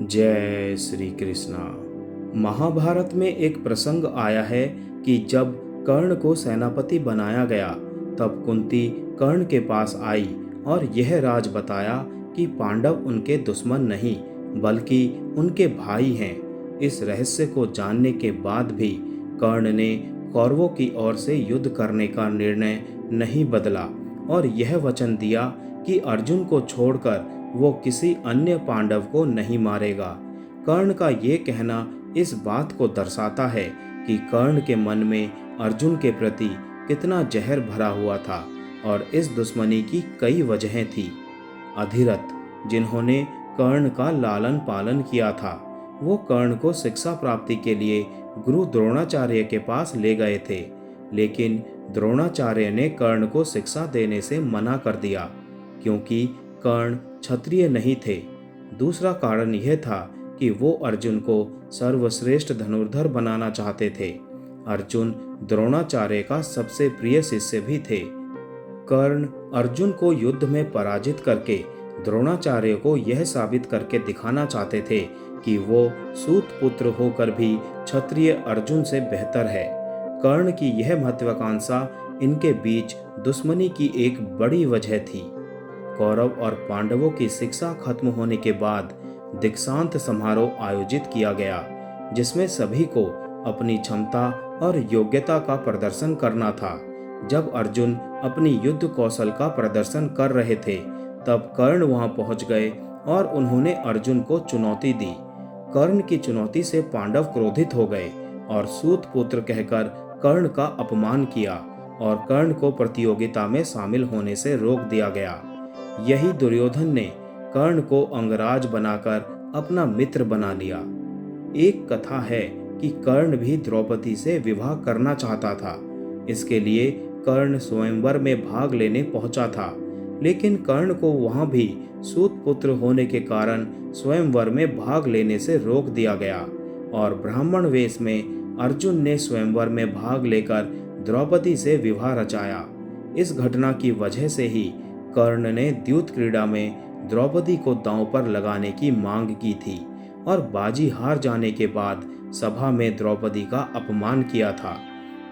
जय श्री कृष्णा। महाभारत में एक प्रसंग आया है कि जब कर्ण को सेनापति बनाया गया तब कुंती कर्ण के पास आई और यह राज बताया कि पांडव उनके दुश्मन नहीं बल्कि उनके भाई हैं। इस रहस्य को जानने के बाद भी कर्ण ने कौरवों की ओर से युद्ध करने का निर्णय नहीं बदला और यह वचन दिया कि अर्जुन को छोड़कर वो किसी अन्य पांडव को नहीं मारेगा। कर्ण का ये कहना इस बात को दर्शाता है कि कर्ण के मन में अर्जुन के प्रति कितना जहर भरा हुआ था और इस दुश्मनी की कई वजहें थी। अधिरथ, जिन्होंने कर्ण का लालन पालन किया था, वो कर्ण को शिक्षा प्राप्ति के लिए गुरु द्रोणाचार्य के पास ले गए थे, लेकिन द्रोणाचार्य ने कर्ण को शिक्षा देने से मना कर दिया क्योंकि कर्ण क्षत्रिय नहीं थे। दूसरा कारण यह था कि वो अर्जुन को सर्वश्रेष्ठ धनुर्धर बनाना चाहते थे। अर्जुन द्रोणाचार्य का सबसे प्रिय शिष्य भी थे। कर्ण अर्जुन को युद्ध में पराजित करके द्रोणाचार्य को यह साबित करके दिखाना चाहते थे कि वो सूत पुत्र होकर भी क्षत्रिय अर्जुन से बेहतर है। कर्ण की यह महत्वाकांक्षा इनके बीच दुश्मनी की एक बड़ी वजह थी। कौरव और पांडवों की शिक्षा खत्म होने के बाद दीक्षांत समारोह आयोजित किया गया, जिसमें सभी को अपनी क्षमता और योग्यता का प्रदर्शन करना था। जब अर्जुन अपनी युद्ध कौशल का प्रदर्शन कर रहे थे तब कर्ण वहां पहुंच गए और उन्होंने अर्जुन को चुनौती दी। कर्ण की चुनौती से पांडव क्रोधित हो गए और सूत पुत्र कहकर कर्ण का अपमान किया और कर्ण को प्रतियोगिता में शामिल होने से रोक दिया गया। यही दुर्योधन ने कर्ण को अंगराज बनाकर अपना मित्र बना लिया। एक कथा है कि कर्ण भी द्रौपदी से विवाह करना चाहता था। इसके लिए कर्ण स्वयंवर में भाग लेने पहुंचा था, लेकिन कर्ण को वहां भी सूत पुत्र होने के कारण स्वयंवर में भाग लेने से रोक दिया गया और ब्राह्मण वेश में अर्जुन ने स्वयंवर में भाग लेकर द्रौपदी से विवाह रचाया। इस घटना की वजह से ही कर्ण ने द्यूत क्रीड़ा में द्रौपदी को दांव पर लगाने की मांग की थी और बाजी हार जाने के बाद सभा में द्रौपदी का अपमान किया था।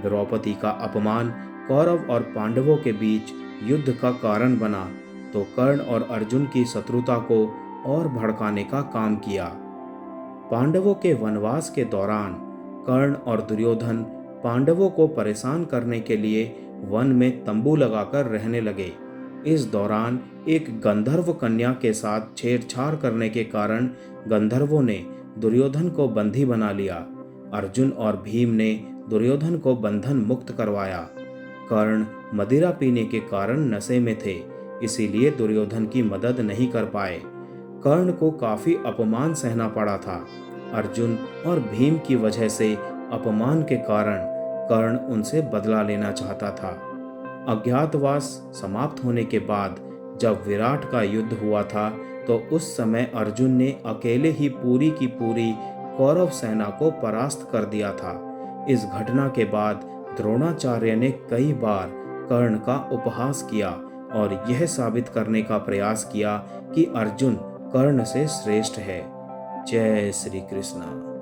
द्रौपदी का अपमान कौरव और पांडवों के बीच युद्ध का कारण बना तो कर्ण और अर्जुन की शत्रुता को और भड़काने का काम किया। पांडवों के वनवास के दौरान कर्ण और दुर्योधन पांडवों को परेशान करने के लिए वन में तंबू लगाकर रहने लगे। इस दौरान एक गंधर्व कन्या के साथ छेड़छाड़ करने के कारण गंधर्वों ने दुर्योधन को बंदी बना लिया। अर्जुन और भीम ने दुर्योधन को बंधन मुक्त करवाया। कर्ण मदिरा पीने के कारण नशे में थे, इसीलिए दुर्योधन की मदद नहीं कर पाए। कर्ण को काफी अपमान सहना पड़ा था। अर्जुन और भीम की वजह से अपमान के कारण कर्ण उनसे बदला लेना चाहता था। अज्ञातवास समाप्त होने के बाद जब विराट का युद्ध हुआ था तो उस समय अर्जुन ने अकेले ही पूरी की पूरी कौरव सेना को परास्त कर दिया था। इस घटना के बाद द्रोणाचार्य ने कई बार कर्ण का उपहास किया और यह साबित करने का प्रयास किया कि अर्जुन कर्ण से श्रेष्ठ है। जय श्री कृष्ण।